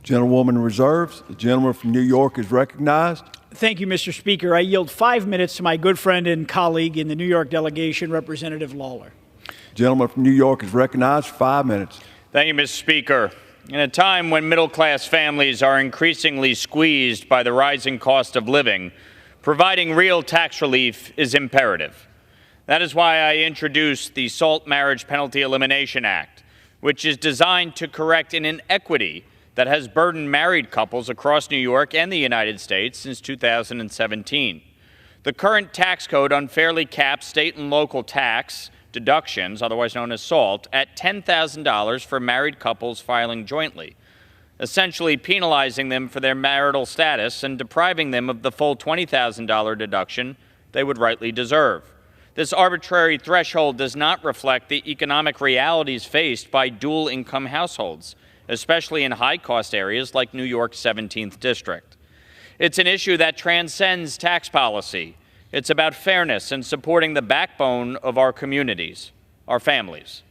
Gentlewoman reserves. The gentleman from New York is recognized. Thank you, Mr. Speaker. I yield 5 minutes to my good friend and colleague in the New York delegation, Representative Lawler. Gentleman from New York is recognized for 5 minutes. Thank you, Mr. Speaker. In a time when middle-class families are increasingly squeezed by the rising cost of living, providing real tax relief is imperative. That is why I introduced the SALT Marriage Penalty Elimination Act, which is designed to correct an inequity that has burdened married couples across New York and the United States since 2017. The current tax code unfairly caps state and local tax deductions, otherwise known as SALT, at $10,000 for married couples filing jointly, essentially penalizing them for their marital status and depriving them of the full $20,000 deduction they would rightly deserve. This arbitrary threshold does not reflect the economic realities faced by dual-income households, especially in high-cost areas like New York's 17th District. It's an issue that transcends tax policy. It's about fairness and supporting the backbone of our communities, our families.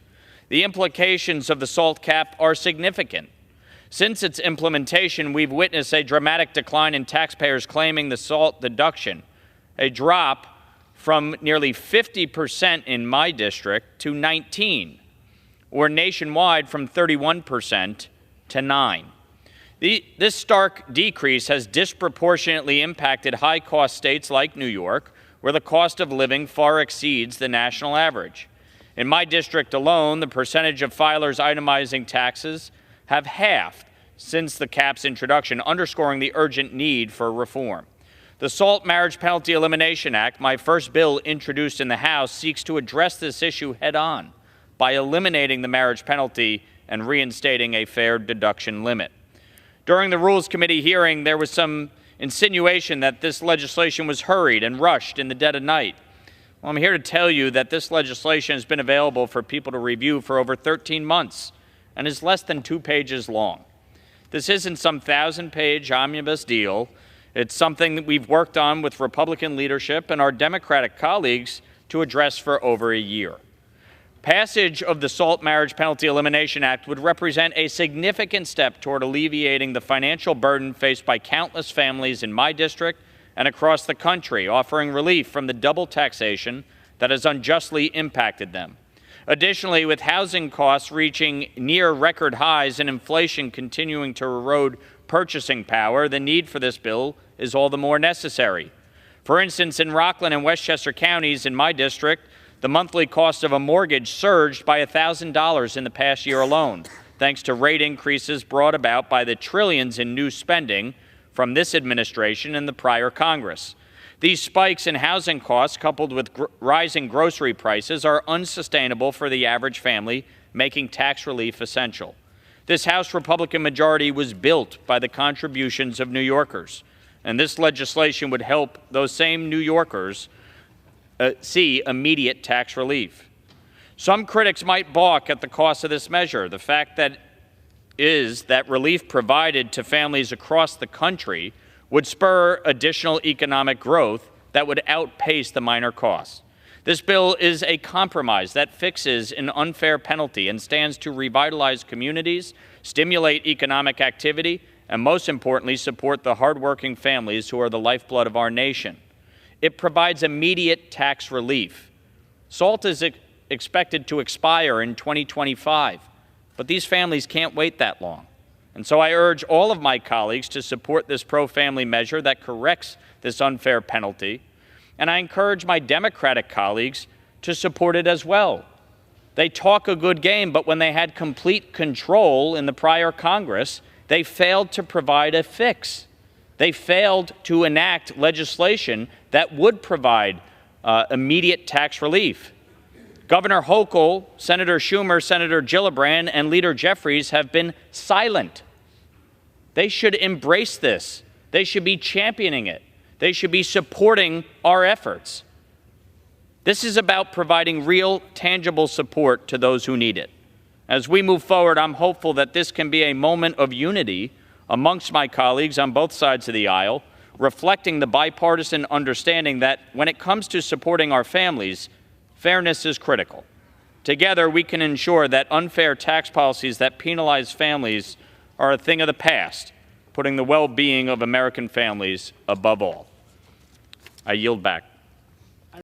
The implications of the SALT cap are significant. Since its implementation, we've witnessed a dramatic decline in taxpayers claiming the SALT deduction, a drop from nearly 50% in my district to 19%, or nationwide from 31% to 9%. This stark decrease has disproportionately impacted high-cost states like New York, where the cost of living far exceeds the national average. In my district alone, the percentage of filers itemizing taxes have halved since the cap's introduction, underscoring the urgent need for reform. The SALT Marriage Penalty Elimination Act, my first bill introduced in the House, seeks to address this issue head-on by eliminating the marriage penalty and reinstating a fair deduction limit. During the Rules Committee hearing, there was some insinuation that this legislation was hurried and rushed in the dead of night. Well, I'm here to tell you that this legislation has been available for people to review for over 13 months and is less than 2 pages long. This isn't some 1,000-page omnibus deal. It's something that we've worked on with Republican leadership and our Democratic colleagues to address for over a year. Passage of the SALT Marriage Penalty Elimination Act would represent a significant step toward alleviating the financial burden faced by countless families in my district and across the country, offering relief from the double taxation that has unjustly impacted them. Additionally, with housing costs reaching near record highs and inflation continuing to erode purchasing power, the need for this bill is all the more necessary. For instance, in Rockland and Westchester counties in my district, the monthly cost of a mortgage surged by $1,000 in the past year alone, thanks to rate increases brought about by the trillions in new spending from this administration and the prior Congress. These spikes in housing costs, coupled with rising grocery prices, are unsustainable for the average family, making tax relief essential. This House Republican majority was built by the contributions of New Yorkers, and this legislation would help those same New Yorkers see immediate tax relief. Some critics might balk at the cost of this measure. The fact that is that relief provided to families across the country would spur additional economic growth that would outpace the minor costs. This bill is a compromise that fixes an unfair penalty and stands to revitalize communities, stimulate economic activity, and most importantly, support the hardworking families who are the lifeblood of our nation. It provides immediate tax relief. SALT is expected to expire in 2025, but these families can't wait that long. And so I urge all of my colleagues to support this pro-family measure that corrects this unfair penalty, and I encourage my Democratic colleagues to support it as well. They talk a good game, but when they had complete control in the prior Congress, they failed to provide a fix. They failed to enact legislation that would provide immediate tax relief. Governor Hochul, Senator Schumer, Senator Gillibrand, and Leader Jeffries have been silent. They should embrace this. They should be championing it. They should be supporting our efforts. This is about providing real, tangible support to those who need it. As we move forward, I'm hopeful that this can be a moment of unity amongst my colleagues on both sides of the aisle, reflecting the bipartisan understanding that when it comes to supporting our families, fairness is critical. Together, we can ensure that unfair tax policies that penalize families are a thing of the past, putting the well-being of American families above all. I yield back.